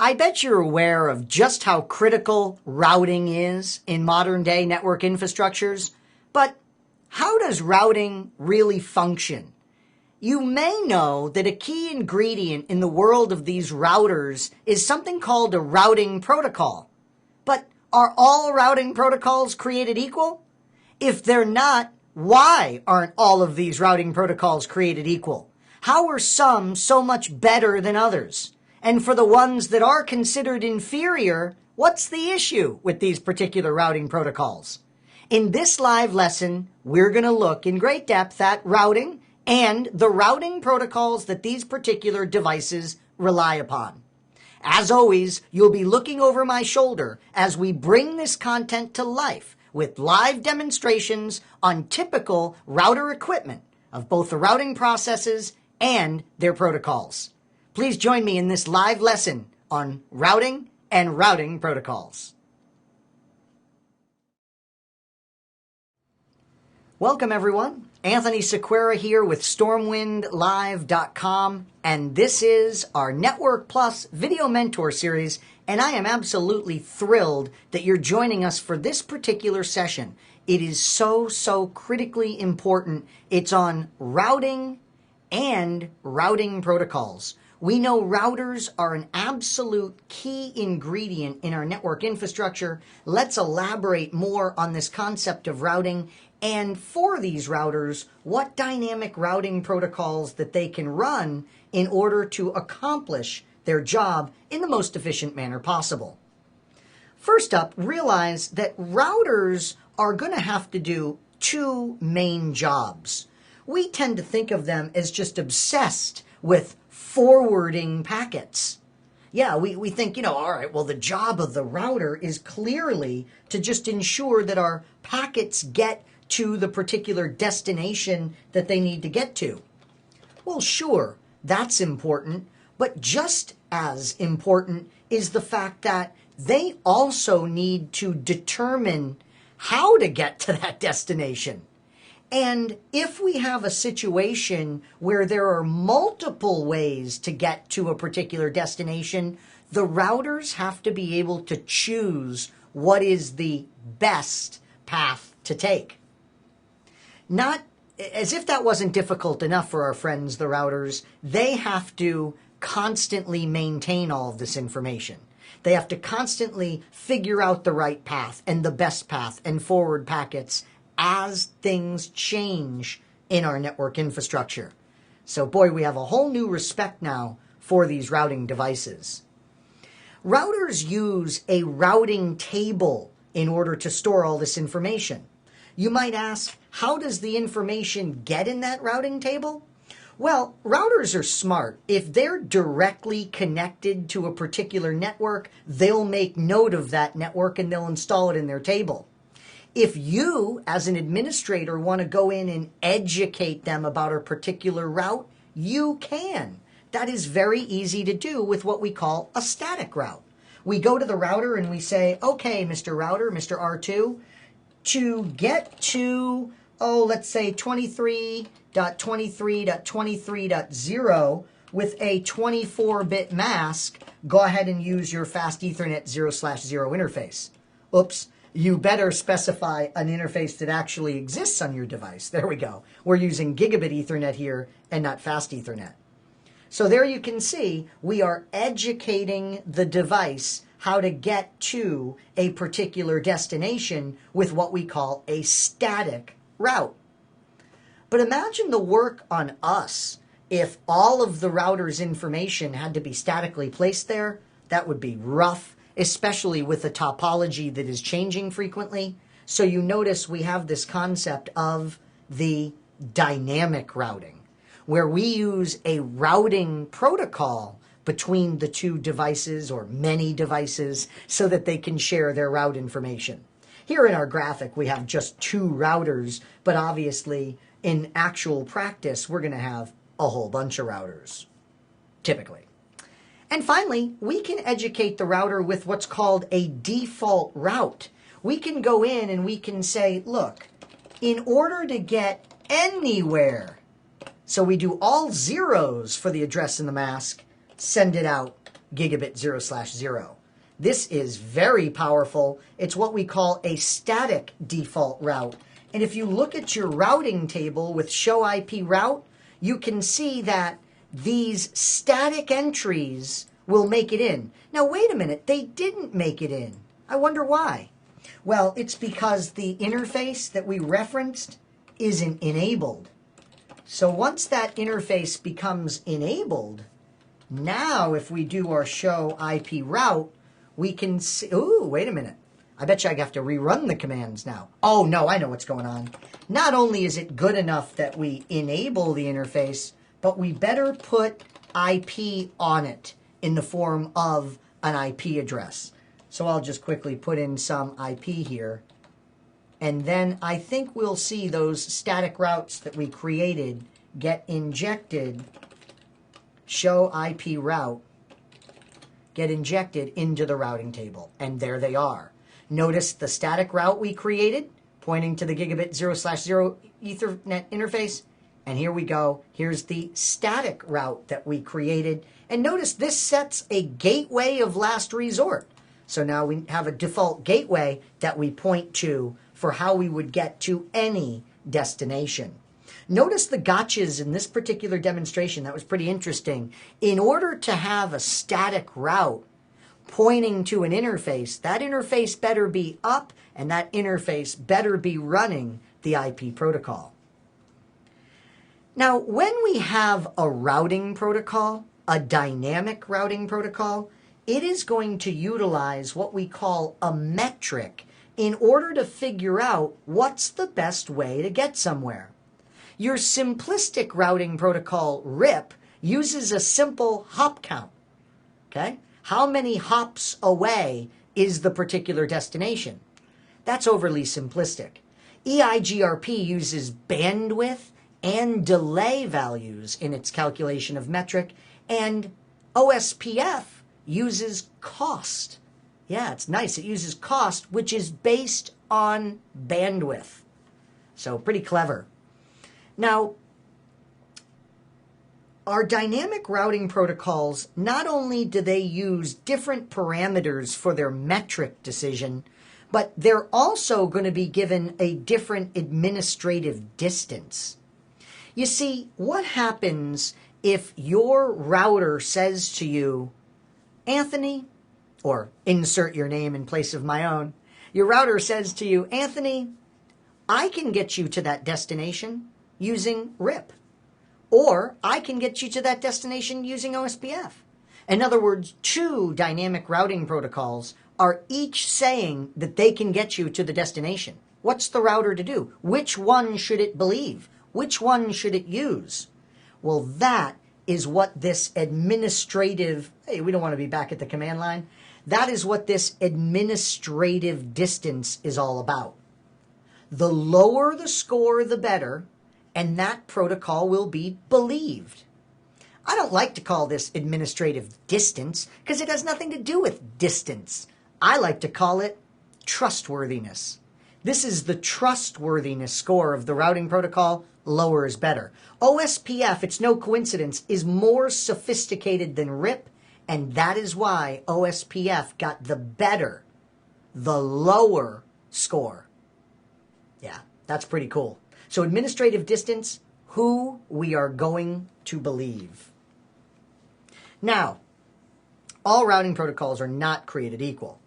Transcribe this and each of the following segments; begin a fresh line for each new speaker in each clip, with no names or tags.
I bet you're aware of just how critical routing is in modern day network infrastructures, but how does routing really function? You may know that a key ingredient in the world of these routers is something called a routing protocol. But are all routing protocols created equal? If they're not, why aren't all of these routing protocols created equal? How are some so much better than others? And for the ones that are considered inferior, what's the issue with these particular routing protocols? In this live lesson, we're going to look in great depth at routing and the routing protocols that these particular devices rely upon. As always, you'll be looking over my shoulder as we bring this content to life with live demonstrations on typical router equipment of both the routing processes and their protocols. Please join me in this live lesson on routing and routing protocols. Welcome, everyone. Anthony Sequeira here with StormwindLive.com, and this is our Network Plus Video Mentor Series, and I am absolutely thrilled that you're joining us for this particular session. It is so critically important. It's on routing and routing protocols. We know routers are an absolute key ingredient in our network infrastructure. Let's elaborate more on this concept of routing, and for these routers, what dynamic routing protocols that they can run in order to accomplish their job in the most efficient manner possible. First up, realize that routers are going to have to do two main jobs. We tend to think of them as just obsessed with forwarding packets. Yeah, we think, all right, well, the job of the router is clearly to just ensure that our packets get to the particular destination that they need to get to. Well, sure, that's important, but just as important is the fact that they also need to determine how to get to that destination. And if we have a situation where there are multiple ways to get to a particular destination, the routers have to be able to choose what is the best path to take. Not as if that wasn't difficult enough for our friends, the routers, they have to constantly maintain all of this information. They have to constantly figure out the right path and the best path and forward packets as things change in our network infrastructure. So boy, we have a whole new respect now for these routing devices. Routers use a routing table in order to store all this information. You might ask, how does the information get in that routing table? Well, routers are smart. If they're directly connected to a particular network, they'll make note of that network and they'll install it in their table. If you, as an administrator, want to go in and educate them about a particular route, you can. That is very easy to do with what we call a static route. We go to the router and we say, okay, Mr. Router, Mr. R2, to get to, let's say 23.23.23.0 with a 24-bit mask, go ahead and use your fast Ethernet 0/0 interface. Oops. You better specify an interface that actually exists on your device. There we go. We're using gigabit Ethernet here and not fast Ethernet. So there you can see we are educating the device how to get to a particular destination with what we call a static route. But imagine the work on us if all of the router's information had to be statically placed there. That would be rough, especially with a topology that is changing frequently. So you notice we have this concept of the dynamic routing, where we use a routing protocol between the two devices or many devices so that they can share their route information. Here in our graphic, we have just two routers, but obviously in actual practice, we're going to have a whole bunch of routers, typically. And finally, we can educate the router with what's called a default route. We can go in and we can say, look, in order to get anywhere, so we do all zeros for the address in the mask, send it out gigabit 0/0. This is very powerful. It's what we call a static default route. And if you look at your routing table with show IP route, you can see that these static entries will make it in. Now, wait a minute, they didn't make it in. I wonder why. Well, it's because the interface that we referenced isn't enabled. So once that interface becomes enabled, now if we do our show IP route, we can see, ooh, wait a minute. I bet you I have to rerun the commands now. Oh, no, I know what's going on. Not only is it good enough that we enable the interface, but we better put IP on it in the form of an IP address. So I'll just quickly put in some IP here. And then I think we'll see those static routes that we created get injected, show IP route, get injected into the routing table. And there they are. Notice the static route we created, pointing to the gigabit 0/0 Ethernet interface. And here we go. Here's the static route that we created. And notice this sets a gateway of last resort. So now we have a default gateway that we point to for how we would get to any destination. Notice the gotchas in this particular demonstration. That was pretty interesting. In order to have a static route pointing to an interface, that interface better be up and that interface better be running the IP protocol. Now, when we have a routing protocol, a dynamic routing protocol, it is going to utilize what we call a metric in order to figure out what's the best way to get somewhere. Your simplistic routing protocol, RIP, uses a simple hop count. Okay? How many hops away is the particular destination? That's overly simplistic. EIGRP uses bandwidth and delay values in its calculation of metric, and OSPF uses cost. Yeah, it's nice. It uses cost, which is based on bandwidth. So pretty clever. Now, our dynamic routing protocols, not only do they use different parameters for their metric decision, but they're also going to be given a different administrative distance. You see, what happens if your router says to you, Anthony, or insert your name in place of my own, your router says to you, Anthony, I can get you to that destination using RIP. Or I can get you to that destination using OSPF. In other words, two dynamic routing protocols are each saying that they can get you to the destination. What's the router to do? Which one should it believe? Which one should it use? Well, that is what this administrative, hey, we don't want to be back at the command line. That is what this administrative distance is all about. The lower the score, the better, and that protocol will be believed. I don't like to call this administrative distance because it has nothing to do with distance. I like to call it trustworthiness. This is the trustworthiness score of the routing protocol. Lower is better. OSPF, it's no coincidence, is more sophisticated than RIP, and that is why OSPF got the better, the lower score. Yeah, that's pretty cool. So administrative distance, who we are going to believe. Now, all routing protocols are not created equal.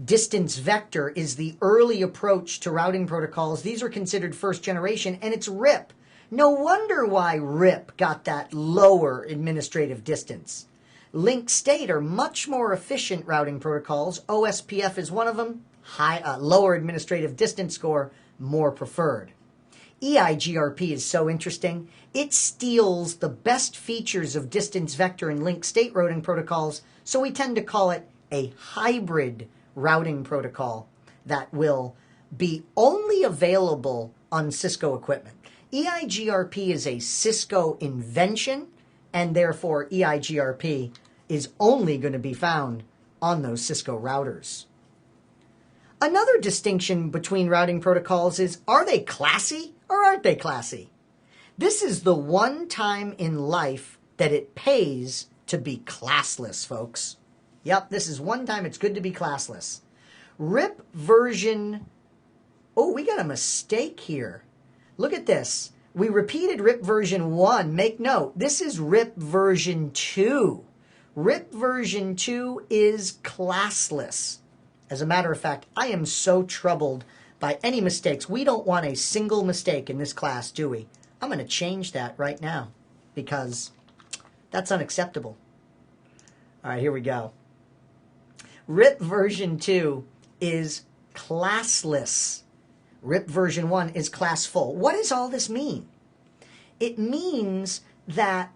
Distance vector is the early approach to routing protocols. These are considered first generation, and it's RIP. No wonder why RIP got that lower administrative distance. Link state are much more efficient routing protocols. OSPF is one of them. Lower administrative distance score, more preferred. EIGRP is so interesting. It steals the best features of distance vector and link state routing protocols, so we tend to call it a hybrid routing protocol that will be only available on Cisco equipment. EIGRP is a Cisco invention, and therefore EIGRP is only going to be found on those Cisco routers. Another distinction between routing protocols is, are they classy or aren't they classy? This is the one time in life that it pays to be classless, folks. Yep, this is one time it's good to be classless. RIP version... Oh, we got a mistake here. Look at this. We repeated RIP version 1. Make note, this is RIP version 2. RIP version 2 is classless. As a matter of fact, I am so troubled by any mistakes. We don't want a single mistake in this class, do we? I'm going to change that right now because that's unacceptable. All right, here we go. RIP version 2 is classless. RIP version 1 is classful. What does all this mean? It means that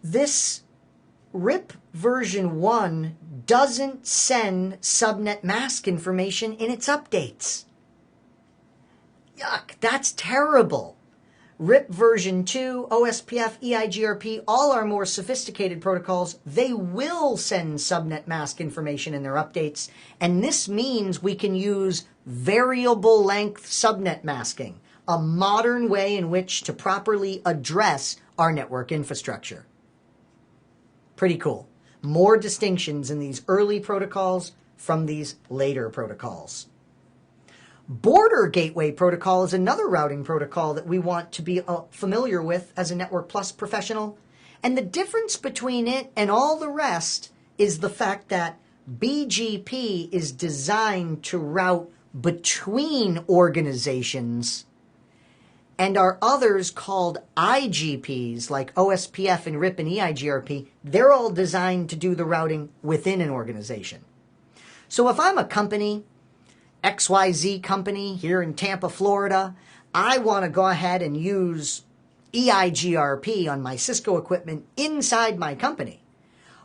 this RIP version 1 doesn't send subnet mask information in its updates. Yuck, that's terrible. RIP version 2, OSPF, EIGRP, all our more sophisticated protocols, they will send subnet mask information in their updates, and this means we can use variable length subnet masking, a modern way in which to properly address our network infrastructure. Pretty cool. More distinctions in these early protocols from these later protocols. Border Gateway Protocol is another routing protocol that we want to be familiar with as a Network Plus professional. And the difference between it and all the rest is the fact that BGP is designed to route between organizations, and our others called IGPs, like OSPF and RIP and EIGRP, they're all designed to do the routing within an organization. So if I'm a company, XYZ company here in Tampa, Florida, I want to go ahead and use EIGRP on my Cisco equipment inside my company.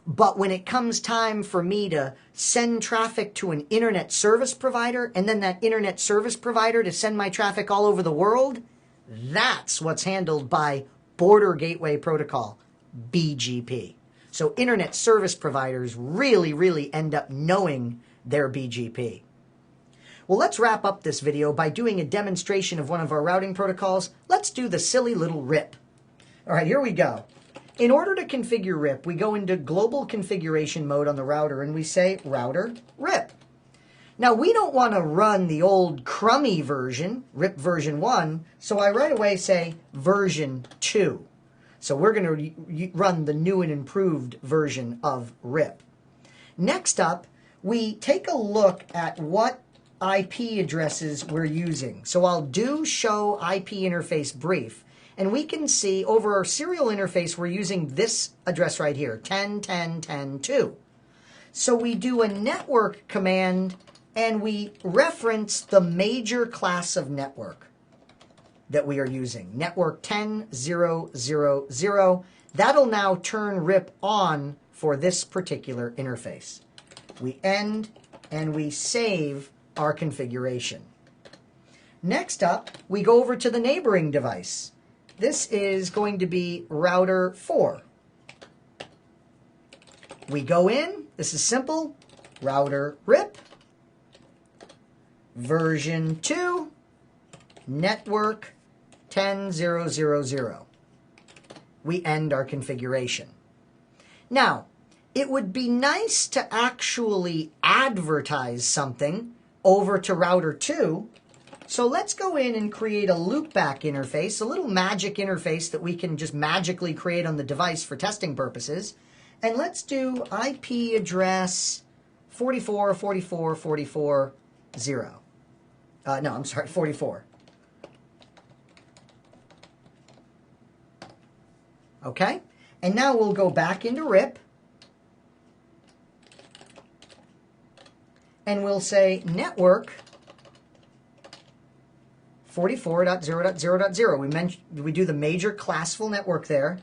But when it comes time for me to send traffic to an internet service provider and then that internet service provider to send my traffic all over the world, that's what's handled by Border Gateway Protocol, BGP. So internet service providers really end up knowing their BGP. Well, let's wrap up this video by doing a demonstration of one of our routing protocols. Let's do the silly little RIP. All right, here we go. In order to configure RIP, we go into global configuration mode on the router and we say router RIP. Now, we don't want to run the old crummy version, RIP version 1, so I right away say version 2. So we're going to run the new and improved version of RIP. Next up, we take a look at what IP addresses we're using. So I'll do show IP interface brief, and we can see over our serial interface we're using this address right here, 10.10.10.2. So we do a network command and we reference the major class of network that we are using, network 10.0.0.0. That'll now turn RIP on for this particular interface. We end and we save our configuration. Next up, we go over to the neighboring device. This is going to be router 4. We go in, this is simple, router RIP, version 2, network 10.0.0.0. We end our configuration. Now, it would be nice to actually advertise something over to router 2. So let's go in and create a loopback interface, a little magic interface that we can just magically create on the device for testing purposes. And let's do IP address 44.44.44.0. No, I'm sorry, 44. Okay, and now we'll go back into RIP. And we'll say network 44.0.0.0. We do the major classful network there.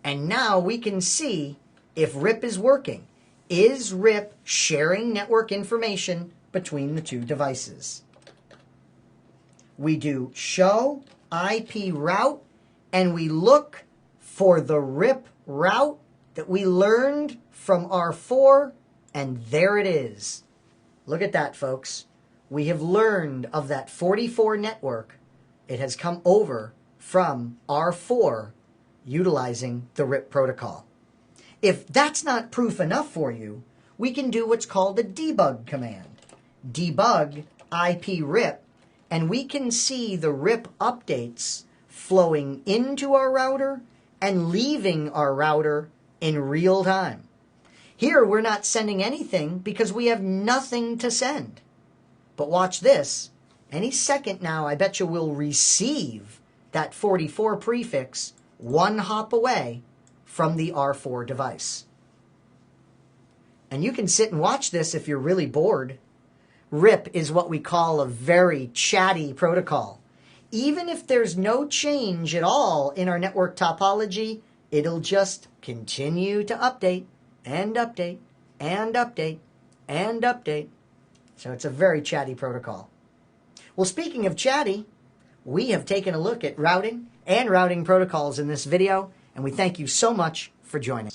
And now we can see if RIP is working. Is RIP sharing network information between the two devices? We do show IP route, and we look for the RIP route that we learned from R4, and there it is. Look at that, folks. We have learned of that 44 network. It has come over from R4 utilizing the RIP protocol. If that's not proof enough for you, we can do what's called a debug command. Debug IP RIP, and we can see the RIP updates flowing into our router and leaving our router in real time. Here we're not sending anything because we have nothing to send. But watch this. Any second now, I bet you we'll receive that 44 prefix one hop away from the R4 device. And you can sit and watch this if you're really bored. RIP is what we call a very chatty protocol. Even if there's no change at all in our network topology, it'll just continue to update and update and update and update. So it's a very chatty protocol. Well, speaking of chatty, we have taken a look at routing and routing protocols in this video, and we thank you so much for joining.